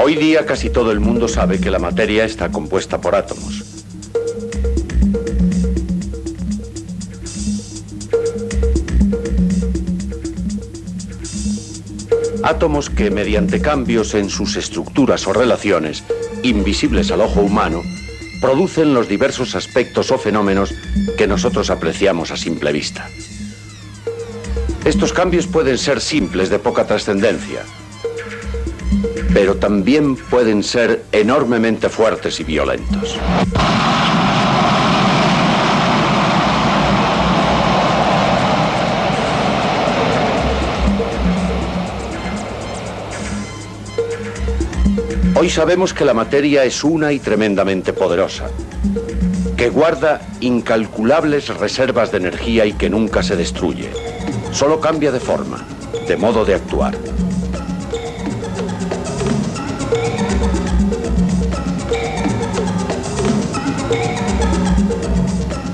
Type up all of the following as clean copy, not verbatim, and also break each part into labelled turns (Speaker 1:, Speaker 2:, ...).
Speaker 1: Hoy día casi todo el mundo sabe que la materia está compuesta por átomos. Átomos que, mediante cambios en sus estructuras o relaciones, invisibles al ojo humano, producen los diversos aspectos o fenómenos que nosotros apreciamos a simple vista. Estos cambios pueden ser simples, de poca trascendencia, pero también pueden ser enormemente fuertes y violentos. Hoy sabemos que la materia es una y tremendamente poderosa, que guarda incalculables reservas de energía y que nunca se destruye. Solo cambia de forma, de modo de actuar.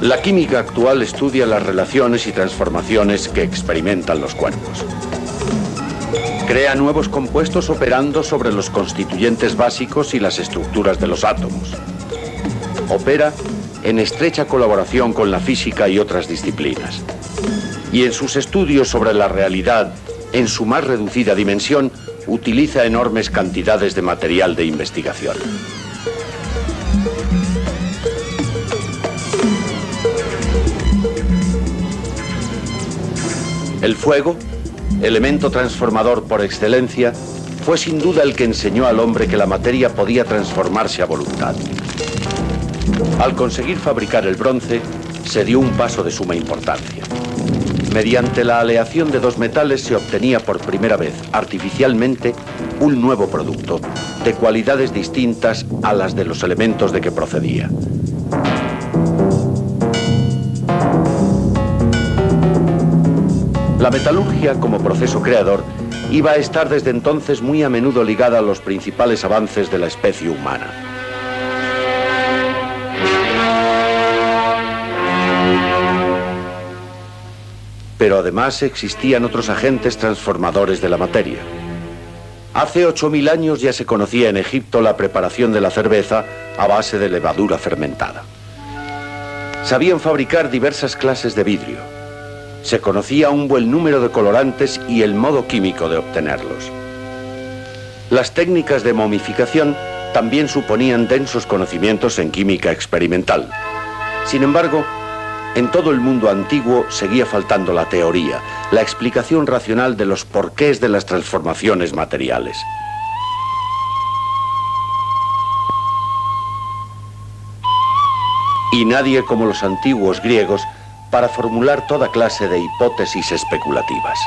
Speaker 1: La química actual estudia las relaciones y transformaciones que experimentan los cuerpos. Crea nuevos compuestos operando sobre los constituyentes básicos y las estructuras de los átomos. Opera en estrecha colaboración con la física y otras disciplinas. Y en sus estudios sobre la realidad, en su más reducida dimensión, utiliza enormes cantidades de material de investigación. El fuego, elemento transformador por excelencia, fue sin duda el que enseñó al hombre que la materia podía transformarse a voluntad. Al conseguir fabricar el bronce, se dio un paso de suma importancia. Mediante la aleación de dos metales se obtenía por primera vez, artificialmente, un nuevo producto, de cualidades distintas a las de los elementos de que procedía. La metalurgia, como proceso creador, iba a estar desde entonces muy a menudo ligada a los principales avances de la especie humana. Pero además existían otros agentes transformadores de la materia. Hace 8000 años ya se conocía en Egipto la preparación de la cerveza a base de levadura fermentada. Sabían fabricar diversas clases de vidrio. Se conocía un buen número de colorantes y el modo químico de obtenerlos. Las técnicas de momificación también suponían densos conocimientos en química experimental. Sin embargo, en todo el mundo antiguo seguía faltando la teoría, la explicación racional de los porqués de las transformaciones materiales. Y nadie como los antiguos griegos para formular toda clase de hipótesis especulativas.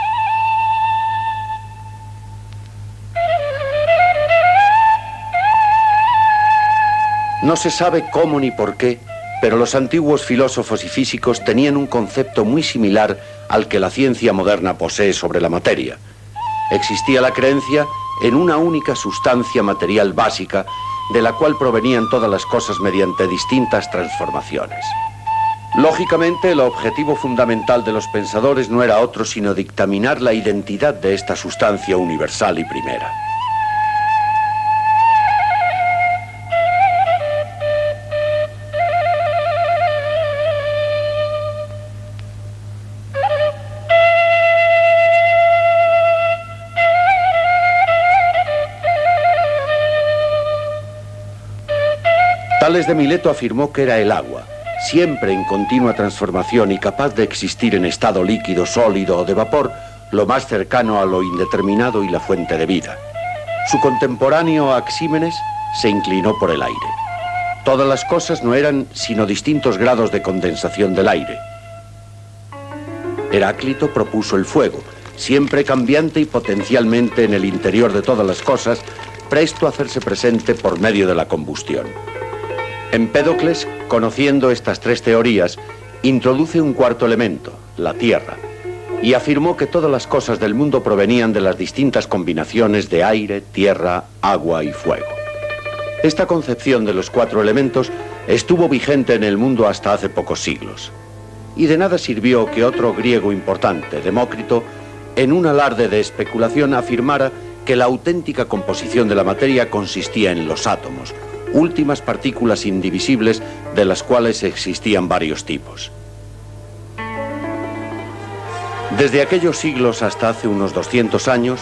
Speaker 1: No se sabe cómo ni por qué, pero los antiguos filósofos y físicos tenían un concepto muy similar al que la ciencia moderna posee sobre la materia. Existía la creencia en una única sustancia material básica, de la cual provenían todas las cosas mediante distintas transformaciones. Lógicamente, el objetivo fundamental de los pensadores no era otro sino dictaminar la identidad de esta sustancia universal y primera. Tales de Mileto afirmó que era el agua, siempre en continua transformación y capaz de existir en estado líquido, sólido o de vapor, lo más cercano a lo indeterminado y la fuente de vida. Su contemporáneo Axímenes se inclinó por el aire. Todas las cosas no eran sino distintos grados de condensación del aire. Heráclito propuso el fuego, siempre cambiante y potencialmente en el interior de todas las cosas, presto a hacerse presente por medio de la combustión. Empédocles, conociendo estas tres teorías, introduce un cuarto elemento, la tierra, y afirmó que todas las cosas del mundo provenían de las distintas combinaciones de aire, tierra, agua y fuego. Esta concepción de los cuatro elementos estuvo vigente en el mundo hasta hace pocos siglos. Y de nada sirvió que otro griego importante, Demócrito, en un alarde de especulación afirmara que la auténtica composición de la materia consistía en los átomos, últimas partículas indivisibles de las cuales existían varios tipos. Desde aquellos siglos hasta hace unos 200 años,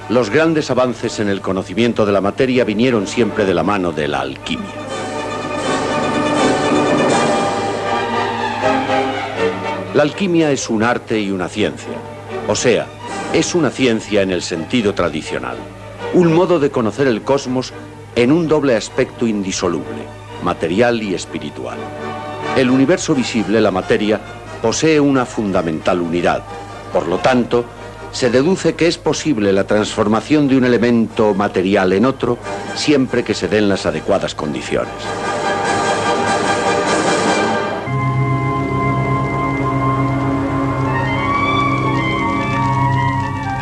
Speaker 1: los grandes avances en el conocimiento de la materia vinieron siempre de la mano de la alquimia. La alquimia es un arte y una ciencia, o sea, es una ciencia en el sentido tradicional, un modo de conocer el cosmos en un doble aspecto indisoluble, material y espiritual. El universo visible, la materia, posee una fundamental unidad. Por lo tanto, se deduce que es posible la transformación de un elemento material en otro siempre que se den las adecuadas condiciones.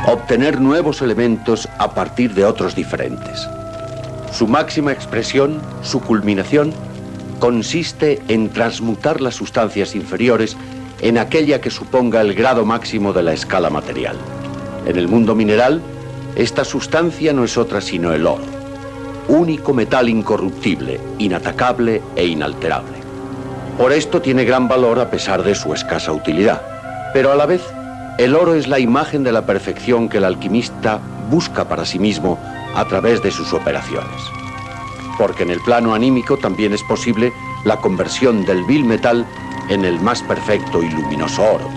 Speaker 1: Obtener nuevos elementos a partir de otros diferentes. Su máxima expresión, su culminación, consiste en transmutar las sustancias inferiores en aquella que suponga el grado máximo de la escala material. En el mundo mineral, esta sustancia no es otra sino el oro, único metal incorruptible, inatacable e inalterable. Por esto tiene gran valor a pesar de su escasa utilidad, pero a la vez, el oro es la imagen de la perfección que el alquimista busca para sí mismo a través de sus operaciones. Porque en el plano anímico también es posible la conversión del vil metal en el más perfecto y luminoso oro.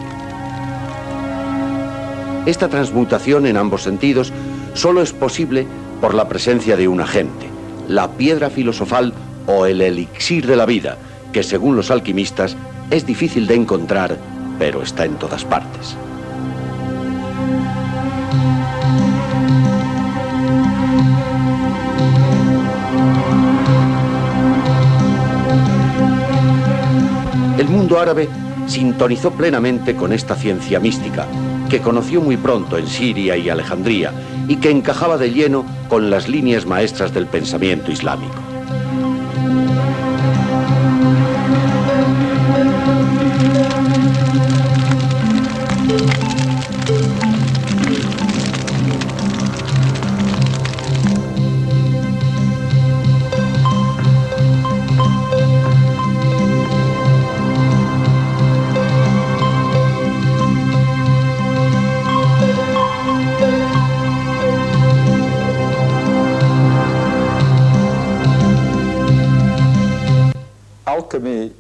Speaker 1: Esta transmutación en ambos sentidos solo es posible por la presencia de un agente, la piedra filosofal o el elixir de la vida, que según los alquimistas es difícil de encontrar, pero está en todas partes. El mundo árabe sintonizó plenamente con esta ciencia mística, que conoció muy pronto en Siria y Alejandría y que encajaba de lleno con las líneas maestras del pensamiento islámico.
Speaker 2: Alchemy,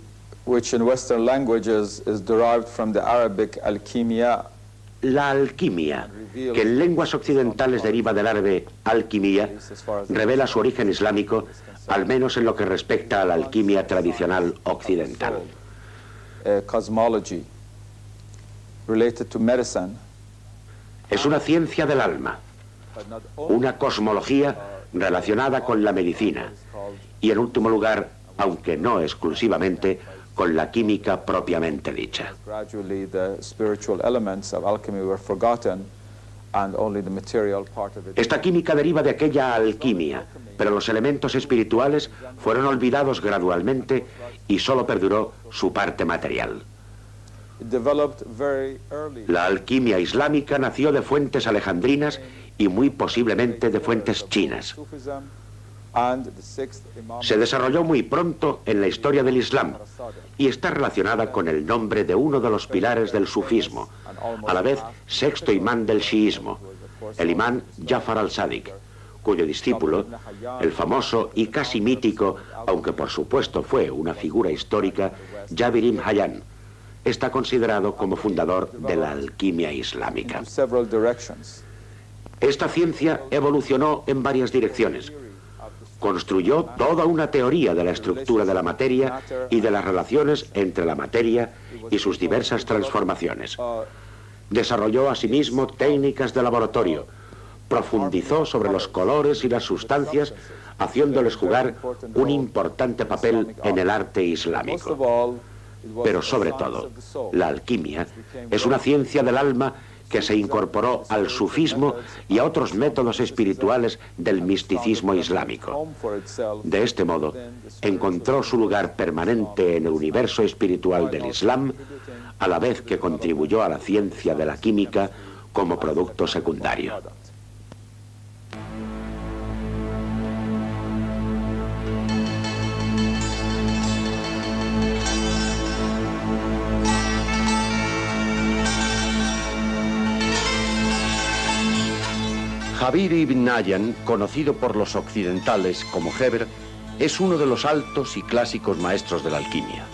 Speaker 2: which in Western languages is derived from the Arabic alquimia.
Speaker 3: La alquimia, que en lenguas occidentales deriva del árabe alquimia, revela su origen islámico, al menos en lo que respecta a la alquimia tradicional occidental.
Speaker 2: Cosmology related to medicine.
Speaker 3: Es una ciencia del alma, una cosmología relacionada con la medicina y, en último lugar, aunque no exclusivamente, con la química propiamente dicha. Esta química deriva de aquella alquimia, pero los elementos espirituales fueron olvidados gradualmente y solo perduró su parte material. La alquimia islámica nació de fuentes alejandrinas y muy posiblemente de fuentes chinas. Se desarrolló muy pronto en la historia del Islam y está relacionada con el nombre de uno de los pilares del sufismo, a la vez sexto imán del chiismo, el imán Jafar al-Sadiq, cuyo discípulo, el famoso y casi mítico, aunque por supuesto fue una figura histórica, Jabir ibn Hayyan, está considerado como fundador de la alquimia islámica. Esta ciencia evolucionó en varias direcciones. Construyó toda una teoría de la estructura de la materia y de las relaciones entre la materia y sus diversas transformaciones. Desarrolló asimismo técnicas de laboratorio, profundizó sobre los colores y las sustancias, haciéndoles jugar un importante papel en el arte islámico. Pero sobre todo, la alquimia es una ciencia del alma que se incorporó al sufismo y a otros métodos espirituales del misticismo islámico. De este modo, encontró su lugar permanente en el universo espiritual del Islam, a la vez que contribuyó a la ciencia de la química como producto secundario.
Speaker 1: Jabir ibn Nahyan, conocido por los occidentales como Geber, es uno de los altos y clásicos maestros de la alquimia.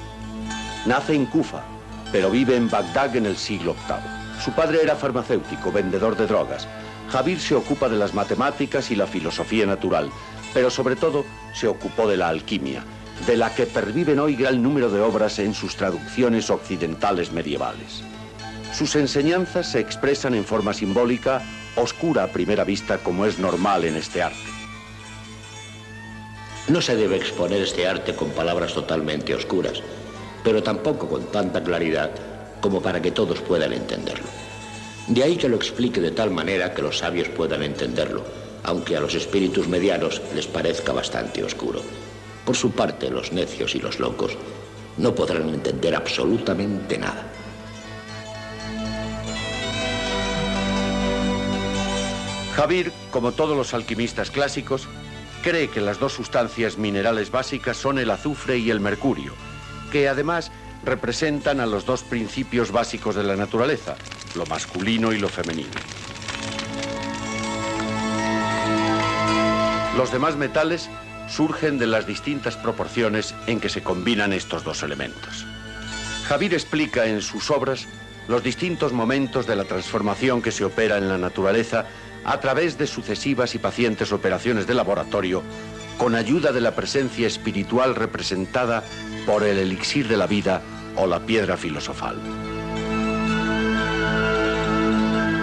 Speaker 1: Nace en Kufa, pero vive en Bagdad en el siglo VIII. Su padre era farmacéutico, vendedor de drogas. Jabir se ocupa de las matemáticas y la filosofía natural, pero sobre todo se ocupó de la alquimia, de la que perviven hoy gran número de obras en sus traducciones occidentales medievales. Sus enseñanzas se expresan en forma simbólica, oscura a primera vista, como es normal en este arte.
Speaker 4: No se debe exponer este arte con palabras totalmente oscuras, pero tampoco con tanta claridad como para que todos puedan entenderlo. De ahí que lo explique de tal manera que los sabios puedan entenderlo, aunque a los espíritus medianos les parezca bastante oscuro. Por su parte, los necios y los locos no podrán entender absolutamente nada.
Speaker 1: Jabir, como todos los alquimistas clásicos, cree que las dos sustancias minerales básicas son el azufre y el mercurio, que además representan a los dos principios básicos de la naturaleza, lo masculino y lo femenino. Los demás metales surgen de las distintas proporciones en que se combinan estos dos elementos. Jabir explica en sus obras los distintos momentos de la transformación que se opera en la naturaleza a través de sucesivas y pacientes operaciones de laboratorio, con ayuda de la presencia espiritual representada por el elixir de la vida o la piedra filosofal.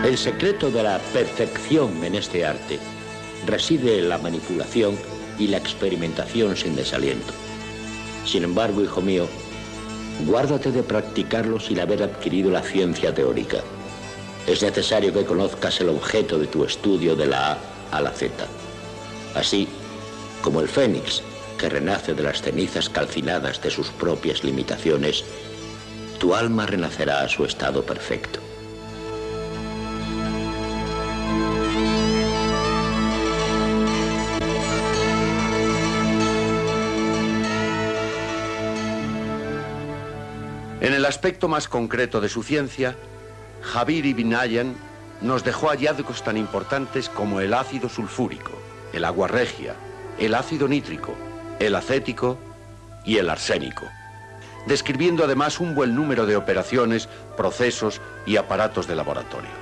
Speaker 4: El secreto de la perfección en este arte reside en la manipulación y la experimentación sin desaliento. Sin embargo, hijo mío, guárdate de practicarlo sin haber adquirido la ciencia teórica. Es necesario que conozcas el objeto de tu estudio de la A a la Z. Así como el fénix, que renace de las cenizas calcinadas de sus propias limitaciones, tu alma renacerá a su estado perfecto.
Speaker 1: En el aspecto más concreto de su ciencia, Jabir ibn Nahyan nos dejó hallazgos tan importantes como el ácido sulfúrico, el agua regia, el ácido nítrico, el acético y el arsénico, describiendo además un buen número de operaciones, procesos y aparatos de laboratorio.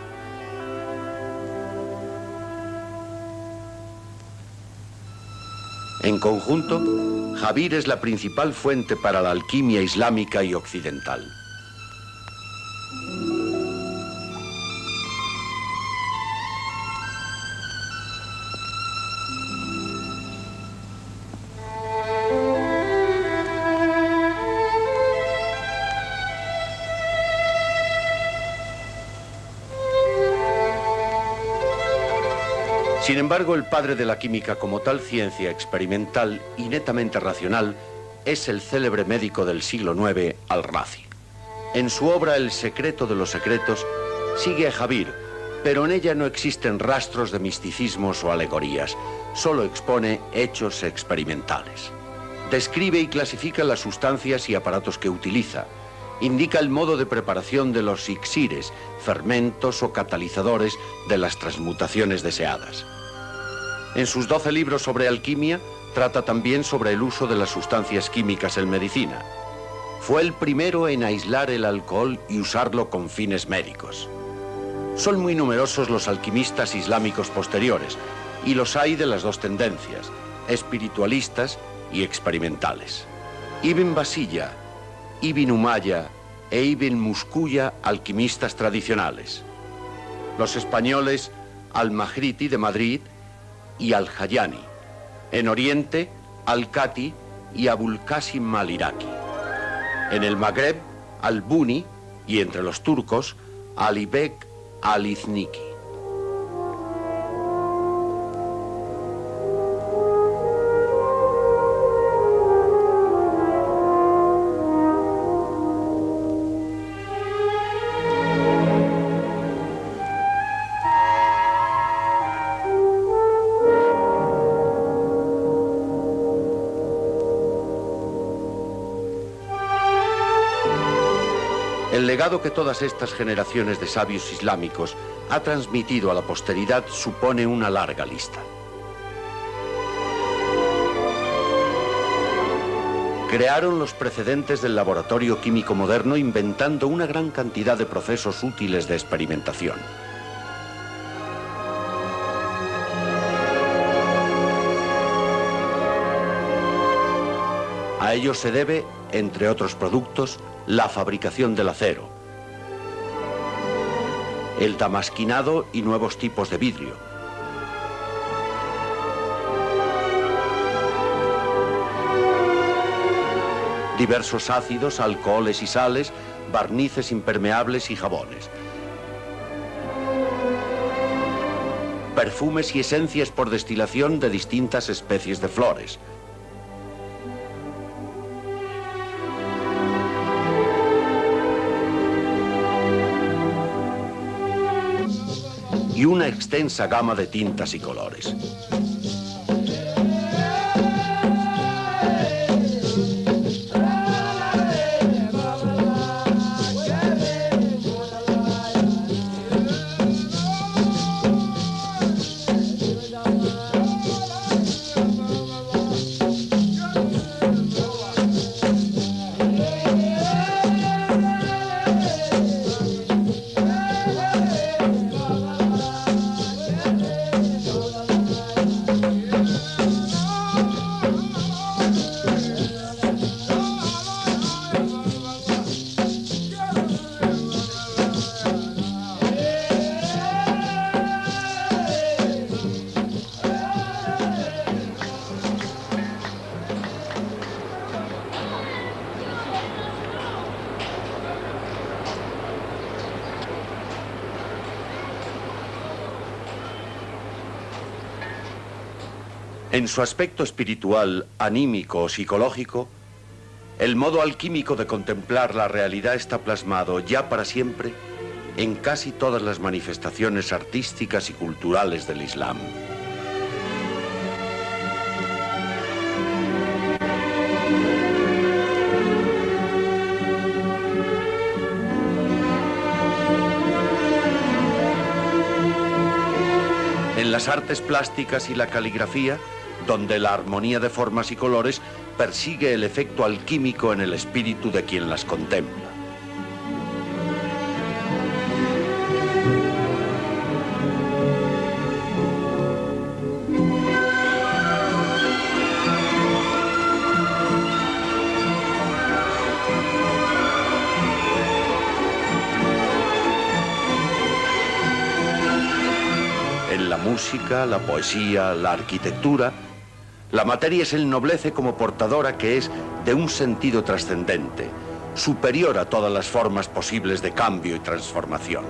Speaker 1: En conjunto, Jabir es la principal fuente para la alquimia islámica y occidental. Sin embargo, el padre de la química como tal ciencia experimental y netamente racional es el célebre médico del siglo IX, Al-Razi. En su obra El secreto de los secretos sigue a Jabir, pero en ella no existen rastros de misticismos o alegorías, solo expone hechos experimentales. Describe y clasifica las sustancias y aparatos que utiliza, indica el modo de preparación de los elixires, fermentos o catalizadores de las transmutaciones deseadas. En sus 12 libros sobre alquimia, trata también sobre el uso de las sustancias químicas en medicina. Fue el primero en aislar el alcohol y usarlo con fines médicos. Son muy numerosos los alquimistas islámicos posteriores, y los hay de las dos tendencias, espiritualistas y experimentales. Ibn Basilla, Ibn Umayya e Ibn Muskuya, alquimistas tradicionales. Los españoles Al-Mahriti de Madrid y Al-Hayani. En Oriente, Al-Kati y Abul Qasim al-Iraqi. En el Magreb, Al-Buni, y entre los turcos, Ali Bek al-Izniki. El legado que todas estas generaciones de sabios islámicos ha transmitido a la posteridad supone una larga lista. Crearon los precedentes del laboratorio químico moderno inventando una gran cantidad de procesos útiles de experimentación. A ello se debe, entre otros productos, la fabricación del acero, el damasquinado y nuevos tipos de vidrio, diversos ácidos, alcoholes y sales, barnices impermeables y jabones, perfumes y esencias por destilación de distintas especies de flores, y una extensa gama de tintas y colores. En su aspecto espiritual, anímico o psicológico, el modo alquímico de contemplar la realidad está plasmado ya para siempre en casi todas las manifestaciones artísticas y culturales del Islam. En las artes plásticas y la caligrafía, donde la armonía de formas y colores persigue el efecto alquímico en el espíritu de quien las contempla. En la música, la poesía, la arquitectura, la materia se ennoblece como portadora que es de un sentido trascendente, superior a todas las formas posibles de cambio y transformación.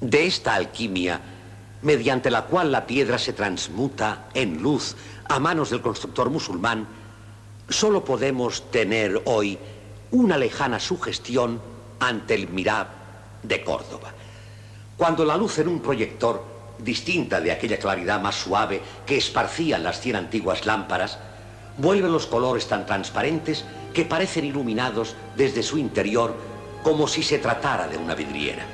Speaker 3: De esta alquimia, mediante la cual la piedra se transmuta en luz a manos del constructor musulmán, solo podemos tener hoy una lejana sugestión ante el Mihrab de Córdoba. Cuando la luz en un proyector, distinta de aquella claridad más suave que esparcían las 100 antiguas lámparas, vuelve los colores tan transparentes que parecen iluminados desde su interior como si se tratara de una vidriera.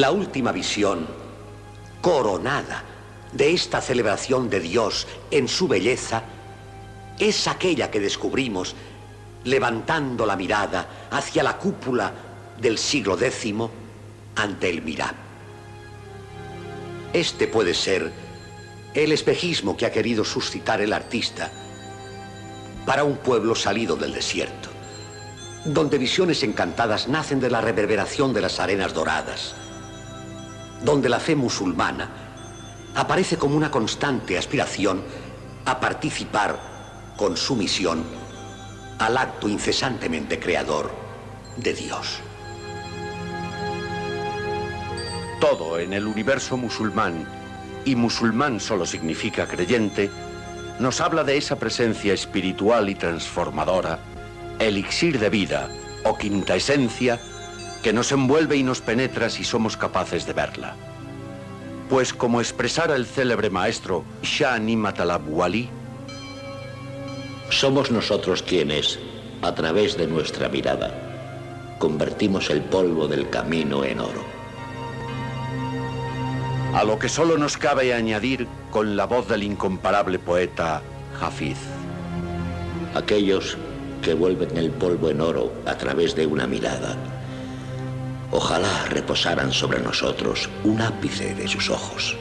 Speaker 5: La última visión, coronada, de esta celebración de Dios en su belleza, es aquella que descubrimos levantando la mirada hacia la cúpula del siglo X ante el Mihrab. Este puede ser el espejismo que ha querido suscitar el artista para un pueblo salido del desierto, donde visiones encantadas nacen de la reverberación de las arenas doradas, donde la fe musulmana aparece como una constante aspiración a participar con su misión al acto incesantemente creador de Dios.
Speaker 1: Todo en el universo musulmán, y musulmán solo significa creyente, nos habla de esa presencia espiritual y transformadora, elixir de vida o quinta esencia, que nos envuelve y nos penetra si somos capaces de verla. Pues como expresara el célebre maestro Shah Ni'mat al-Abwali,
Speaker 4: somos nosotros quienes, a través de nuestra mirada, convertimos el polvo del camino en oro.
Speaker 1: A lo que solo nos cabe añadir con la voz del incomparable poeta Hafiz.
Speaker 4: Aquellos que vuelven el polvo en oro a través de una mirada, ojalá reposaran sobre nosotros un ápice de sus ojos.